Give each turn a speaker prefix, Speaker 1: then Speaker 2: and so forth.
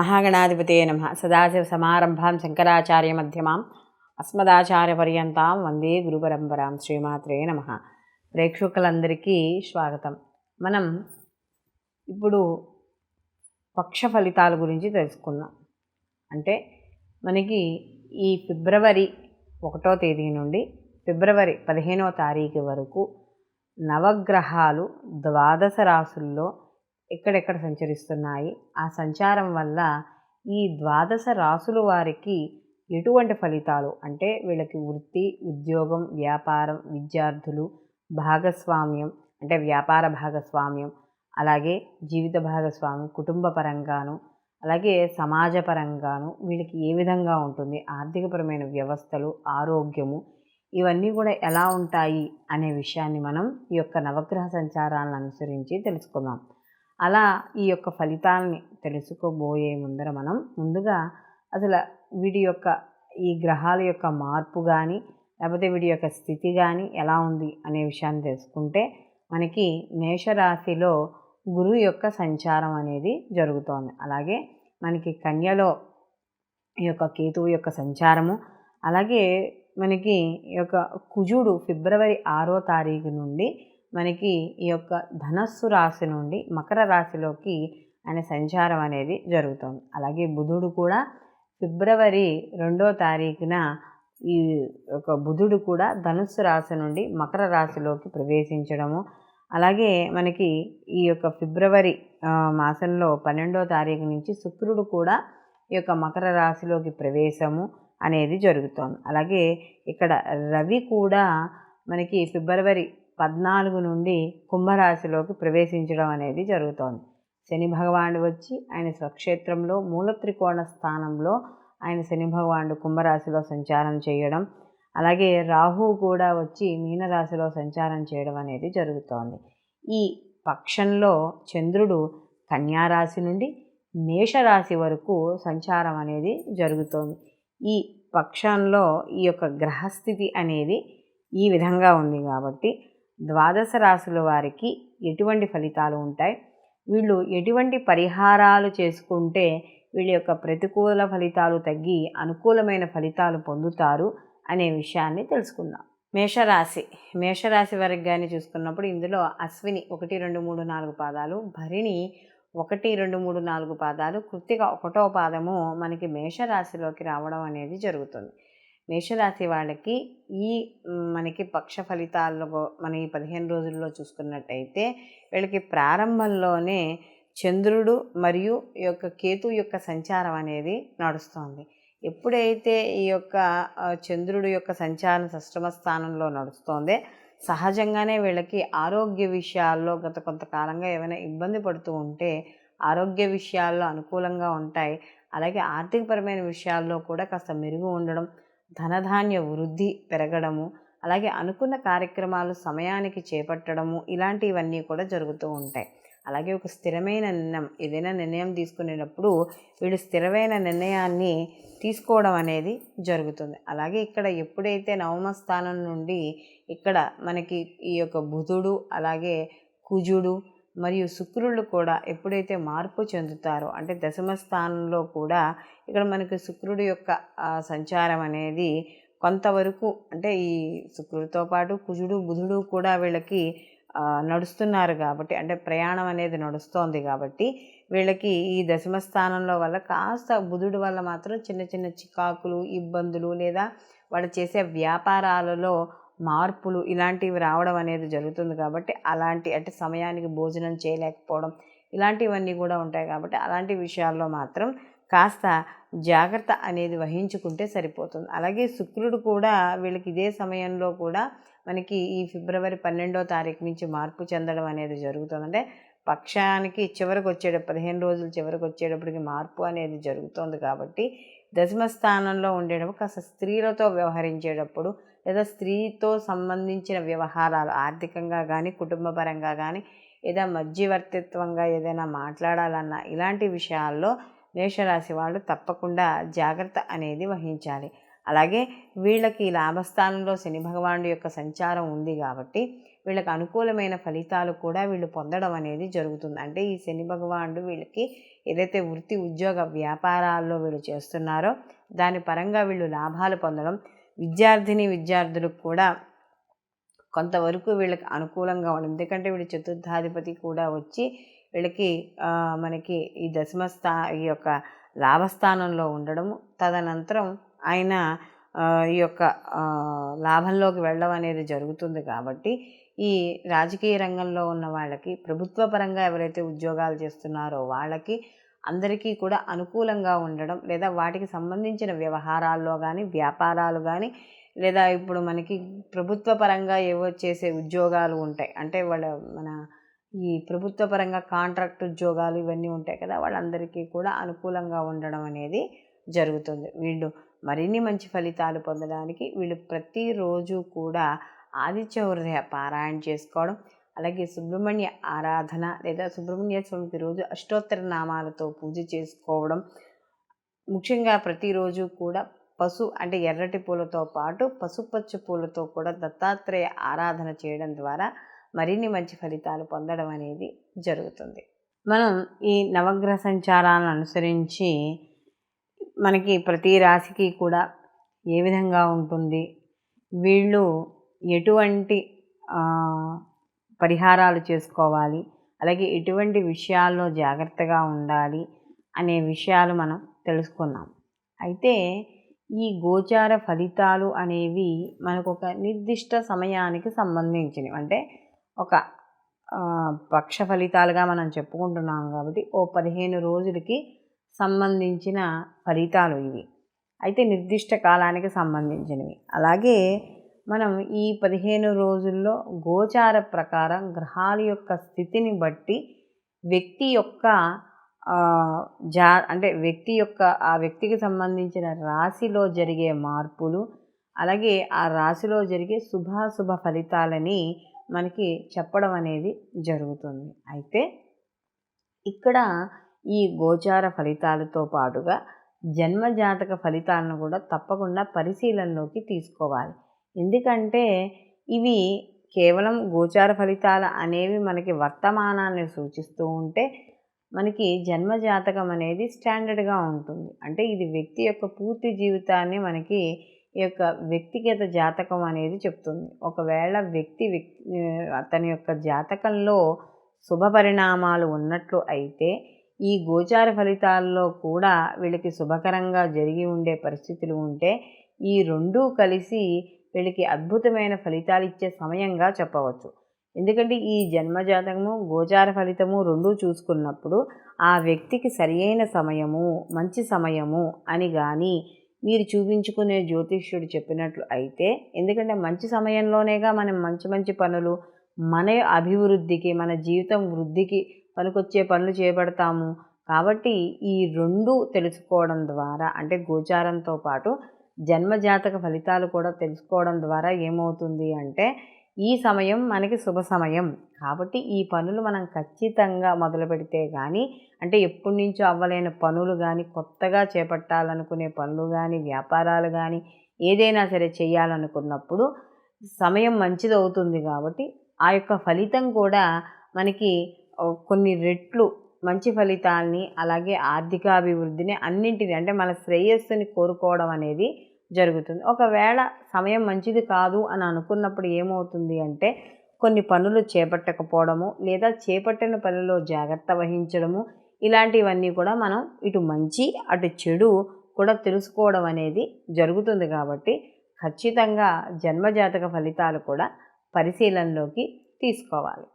Speaker 1: మహాగణాధిపతే నమః. సదాశివసమారంభాం శంకరాచార్యమధ్యమాం అస్మదాచార్యపర్యంతాం వందే గురుపరంపరాం. శ్రీమాత్రే నమః. ప్రేక్షకులందరికీ స్వాగతం. మనం ఇప్పుడు పక్ష ఫలితాల గురించి తెలుసుకుందాం. అంటే మనకి ఈ ఫిబ్రవరి 1వ తేదీ నుండి ఫిబ్రవరి 15వ తారీఖు వరకు నవగ్రహాలు 12 రాసుల్లో ఎక్కడెక్కడ సంచరిస్తున్నాయి, ఆ సంచారం వల్ల ఈ 12 రాసుల వారికి ఎటువంటి ఫలితాలు, అంటే వీళ్ళకి వృత్తి, ఉద్యోగం, వ్యాపారం, విద్యార్థులు, భాగస్వామ్యం అంటే వ్యాపార భాగస్వామ్యం, అలాగే జీవిత భాగస్వామ్యం, కుటుంబ పరంగాను, అలాగే సమాజపరంగాను వీళ్ళకి ఏ విధంగా ఉంటుంది, ఆర్థికపరమైన వ్యవస్థలు, ఆరోగ్యము, ఇవన్నీ కూడా ఎలా ఉంటాయి అనే విషయాన్ని మనం ఈ యొక్క నవగ్రహ సంచారాలను అనుసరించి తెలుసుకుందాం. అలా ఈ యొక్క ఫలితాలని తెలుసుకోబోయే మనం ముందుగా అసలు వీటి యొక్క ఈ గ్రహాల యొక్క మార్పు కానీ లేకపోతే వీటి యొక్క స్థితి కానీ ఎలా ఉంది అనే విషయాన్ని తెలుసుకుంటే మనకి మేషరాశిలో గురువు యొక్క సంచారం అనేది జరుగుతోంది. అలాగే మనకి కన్యలో ఈ యొక్క కేతువు యొక్క సంచారము, అలాగే మనకి ఈ యొక్క కుజుడు ఫిబ్రవరి 6వ తారీఖు నుండి మనకి ఈ యొక్క ధనస్సు రాశి నుండి మకర రాశిలోకి ఆయన సంచారం అనేది జరుగుతుంది. అలాగే బుధుడు కూడా ఫిబ్రవరి 2వ తారీఖున ఈ యొక్క బుధుడు కూడా ధనుస్సు రాశి నుండి మకర రాశిలోకి ప్రవేశించడము, అలాగే మనకి ఈ యొక్క ఫిబ్రవరి మాసంలో 12వ తారీఖు నుంచి శుక్రుడు కూడా ఈ యొక్క మకర రాశిలోకి ప్రవేశము అనేది జరుగుతోంది. అలాగే ఇక్కడ రవి కూడా మనకి ఫిబ్రవరి 14 నుండి కుంభరాశిలోకి ప్రవేశించడం అనేది జరుగుతోంది. శని భగవానుడు వచ్చి ఆయన స్వక్షేత్రంలో మూల త్రికోణ స్థానంలో ఆయన శని భగవానుడు కుంభరాశిలో సంచారం చేయడం, అలాగే రాహువు కూడా వచ్చి మీనరాశిలో సంచారం చేయడం అనేది జరుగుతోంది. ఈ పక్షంలో చంద్రుడు కన్యారాశి నుండి మేషరాశి వరకు సంచారం అనేది జరుగుతోంది. ఈ పక్షంలో ఈ యొక్క గ్రహస్థితి అనేది ఈ విధంగా ఉంది కాబట్టి 12 రాశుల వారికి ఎటువంటి ఫలితాలు ఉంటాయి, వీళ్ళు ఎటువంటి పరిహారాలు చేసుకుంటే వీళ్ళ యొక్క ప్రతికూల ఫలితాలు తగ్గి అనుకూలమైన ఫలితాలు పొందుతారు అనే విషయాన్ని తెలుసుకుందాం. మేషరాశి వరకు కానీ చూసుకున్నప్పుడు ఇందులో అశ్విని 1, 2, 3, 4 పాదాలు, భరిణి 1, 2, 3, 4 పాదాలు, కృత్తిక 1వ పాదము మనకి మేషరాశిలోకి రావడం అనేది జరుగుతుంది. మేషరాశి వాళ్ళకి ఈ మనకి పక్ష ఫలితాల్లో మన ఈ 15 రోజుల్లో చూసుకున్నట్టయితే వీళ్ళకి ప్రారంభంలోనే చంద్రుడు మరియు ఈ యొక్క కేతు యొక్క సంచారం అనేది నడుస్తోంది. ఎప్పుడైతే ఈ యొక్క చంద్రుడు యొక్క సంచారం 6వ స్థానంలో నడుస్తోందే సహజంగానే వీళ్ళకి ఆరోగ్య విషయాల్లో గత కొంతకాలంగా ఏమైనా ఇబ్బంది పడుతూ ఉంటే ఆరోగ్య విషయాల్లో అనుకూలంగా ఉంటాయి. అలాగే ఆర్థికపరమైన విషయాల్లో కూడా కాస్త మెరుగు ఉండడం, ధనధాన్య వృద్ధి పెరగడము, అలాగే అనుకున్న కార్యక్రమాలు సమయానికి చేపట్టడము, ఇలాంటివన్నీ కూడా జరుగుతూ ఉంటాయి. అలాగే ఒక స్థిరమైన ఏదైనా నిర్ణయం తీసుకునేటప్పుడు వీళ్ళు స్థిరమైన నిర్ణయాన్ని తీసుకోవడం అనేది జరుగుతుంది. అలాగే ఇక్కడ ఎప్పుడైతే నవమ స్థానం నుండి ఇక్కడ మనకి ఈ యొక్క బుధుడు, అలాగే కుజుడు మరియు శుక్రుడు కూడా ఎప్పుడైతే మార్పు చెందుతారో, అంటే 10వ స్థానంలో కూడా ఇక్కడ మనకి శుక్రుడు యొక్క సంచారం అనేది కొంతవరకు, అంటే ఈ శుక్రుడితో పాటు కుజుడు, బుధుడు కూడా వీళ్ళకి నడుస్తున్నారు కాబట్టి, అంటే ప్రయాణం అనేది నడుస్తోంది కాబట్టి వీళ్ళకి ఈ 10వ స్థానంలో వల్ల కాస్త బుధుడు వల్ల మాత్రం చిన్న చిన్న చికాకులు, ఇబ్బందులు, లేదా వాళ్ళు చేసే వ్యాపారాలలో మార్పులు ఇలాంటివి రావడం అనేది జరుగుతుంది. కాబట్టి అలాంటి అంటే సమయానికి భోజనం చేయలేకపోవడం ఇలాంటివన్నీ కూడా ఉంటాయి. కాబట్టి అలాంటి విషయాల్లో మాత్రం కాస్త జాగ్రత్త అనేది వహించుకుంటే సరిపోతుంది. అలాగే శుక్రుడు కూడా వీళ్ళకి ఇదే సమయంలో కూడా మనకి ఈ ఫిబ్రవరి 12వ తారీఖు నుంచి మార్పు చెందడం అనేది జరుగుతుంది. అంటే పక్షానికి చివరికి 15 రోజులు చివరికి వచ్చేటప్పటికి మార్పు అనేది జరుగుతుంది. కాబట్టి 10వ స్థానంలో ఉండేటప్పుడు కాస్త స్త్రీలతో వ్యవహరించేటప్పుడు, లేదా స్త్రీతో సంబంధించిన వ్యవహారాలు ఆర్థికంగా కానీ కుటుంబ పరంగా కానీ లేదా మధ్యవర్తిత్వంగా ఏదైనా మాట్లాడాలన్నా ఇలాంటి విషయాల్లో మేషరాశి వాళ్ళు తప్పకుండా జాగ్రత్త అనేది వహించాలి. అలాగే వీళ్ళకి లాభస్థానంలో శని భగవానుడి యొక్క సంచారం ఉంది కాబట్టి వీళ్ళకి అనుకూలమైన ఫలితాలు కూడా వీళ్ళు పొందడం అనేది జరుగుతుంది. అంటే ఈ శని భగవానుడు వీళ్ళకి ఏదైతే వృత్తి ఉద్యోగ వ్యాపారాల్లో వీళ్ళు చేస్తున్నారో దాని పరంగా వీళ్ళు లాభాలు పొందడం, విద్యార్థులకు కూడా కొంతవరకు వీళ్ళకి అనుకూలంగా ఉండదు. ఎందుకంటే వీళ్ళు చతుర్థాధిపతి కూడా వచ్చి వీళ్ళకి మనకి ఈ ఈ యొక్క లాభస్థానంలో ఉండడము, తదనంతరం ఆయన ఈ యొక్క లాభంలోకి వెళ్ళడం అనేది జరుగుతుంది. కాబట్టి ఈ రాజకీయ రంగంలో ఉన్న వాళ్ళకి, ప్రభుత్వ పరంగా ఎవరైతే ఉద్యోగాలు చేస్తున్నారో వాళ్ళకి అందరికీ కూడా అనుకూలంగా ఉండడం, లేదా వాటికి సంబంధించిన వ్యవహారాల్లో కానీ, వ్యాపారాలు కానీ, లేదా ఇప్పుడు మనకి ప్రభుత్వ పరంగా ఏవో చేసే ఉద్యోగాలు ఉంటాయి. అంటే మన ఈ ప్రభుత్వ పరంగా కాంట్రాక్ట్ ఉద్యోగాలు ఇవన్నీ ఉంటాయి కదా, వాళ్ళందరికీ కూడా అనుకూలంగా ఉండడం అనేది జరుగుతుంది. వీళ్ళు మరిన్ని మంచి ఫలితాలు పొందడానికి వీళ్ళు ప్రతిరోజు కూడా ఆదిత్య హృదయ పారాయణ చేసుకోవడం, అలాగే సుబ్రహ్మణ్య ఆరాధన లేదా సుబ్రహ్మణ్య స్వామికి రోజు అష్టోత్తర నామాలతో పూజ చేసుకోవడం, ముఖ్యంగా ప్రతిరోజు కూడా అంటే ఎర్రటి పూలతో పాటు పసుపచ్చ పూలతో కూడా దత్తాత్రేయ ఆరాధన చేయడం ద్వారా మరిన్ని మంచి ఫలితాలు పొందడం అనేది జరుగుతుంది. మనం ఈ నవగ్రహ సంచారాలను అనుసరించి మనకి ప్రతి రాశికి కూడా ఏ విధంగా ఉంటుంది, వీళ్ళు ఎటువంటి పరిహారాలు చేసుకోవాలి, అలాగే ఎటువంటి విషయాల్లో జాగ్రత్తగా ఉండాలి అనే విషయాలు మనం తెలుసుకున్నాం. అయితే ఈ గోచార ఫలితాలు అనేవి మనకు ఒక నిర్దిష్ట సమయానికి సంబంధించినవి. అంటే ఒక పక్ష ఫలితాలుగా మనం చెప్పుకుంటున్నాం కాబట్టి ఓ 15 రోజులకి సంబంధించిన ఫలితాలు ఇవి. అయితే నిర్దిష్ట కాలానికి సంబంధించినవి. అలాగే మనం ఈ 15 రోజుల్లో గోచార ప్రకారం గ్రహాల యొక్క స్థితిని బట్టి వ్యక్తి యొక్క అంటే ఆ వ్యక్తికి సంబంధించిన రాశిలో జరిగే మార్పులు, అలాగే ఆ రాశిలో జరిగే శుభాశుభ ఫలితాలని మనకి చెప్పడం అనేది జరుగుతుంది. అయితే ఇక్కడ ఈ గోచార ఫలితాలతో పాటుగా జన్మజాతక ఫలితాలను కూడా తప్పకుండా పరిశీలనలోకి తీసుకోవాలి. ఎందుకంటే ఇవి కేవలం గోచార ఫలితాలు అనేవి మనకి వర్తమానాన్ని సూచిస్తూ ఉంటే, మనకి జన్మజాతకం అనేది స్టాండర్డ్గా ఉంటుంది. అంటే ఇది వ్యక్తి యొక్క పూర్తి జీవితాన్ని మనకి ఈ యొక్క వ్యక్తిగత జాతకం అనేది చెప్తుంది. ఒకవేళ అతని యొక్క జాతకంలో శుభ పరిణామాలు ఉన్నట్లు అయితే ఈ గోచార ఫలితాల్లో కూడా వీళ్ళకి శుభకరంగా జరిగి ఉండే పరిస్థితులు ఉంటే ఈ రెండూ కలిసి వీళ్ళకి అద్భుతమైన ఫలితాలు ఇచ్చే సమయంగా చెప్పవచ్చు. ఎందుకంటే ఈ జన్మజాతకము గోచార ఫలితము రెండూ చూసుకున్నప్పుడు ఆ వ్యక్తికి సరియైన సమయము, మంచి సమయము అని కానీ మీరు చూపించుకునే జ్యోతిష్యుడు చెప్పినట్లు అయితే, ఎందుకంటే మంచి సమయంలోనేగా మనం మంచి మంచి పనులు, మన అభివృద్ధికి, మన జీవితం వృద్ధికి పనికొచ్చే పనులు చేపడతాము. కాబట్టి ఈ రెండు తెలుసుకోవడం ద్వారా, అంటే గోచారంతో పాటు జన్మజాతక ఫలితాలు కూడా తెలుసుకోవడం ద్వారా ఏమవుతుంది అంటే, ఈ సమయం మనకి శుభ సమయం కాబట్టి ఈ పనులు మనం ఖచ్చితంగా మొదలు పెడితే కానీ, అంటే ఎప్పటి నుంచో అవ్వలేని పనులు కానీ, కొత్తగా చేపట్టాలనుకునే పనులు కానీ, వ్యాపారాలు కానీ ఏదైనా సరే చేయాలనుకున్నప్పుడు సమయం మంచిది అవుతుంది. కాబట్టి ఆ యొక్క ఫలితం కూడా మనకి కొన్ని రెట్లు మంచి ఫలితాల్ని, అలాగే ఆర్థికాభివృద్ధిని, అన్నింటినీ, అంటే మన శ్రేయస్సుని కోరుకోవడం అనేది జరుగుతుంది. ఒకవేళ సమయం మంచిది కాదు అని అనుకున్నప్పుడు ఏమవుతుంది అంటే, కొన్ని పనులు చేపట్టకపోవడము, లేదా చేపట్టిన పనిలో జాగ్రత్త వహించడము, ఇలాంటివన్నీ కూడా మనం ఇటు మంచి అటు చెడు కూడా తెలుసుకోవడం అనేది జరుగుతుంది. కాబట్టి ఖచ్చితంగా జన్మజాతక ఫలితాలు కూడా పరిశీలనలోకి తీసుకోవాలి.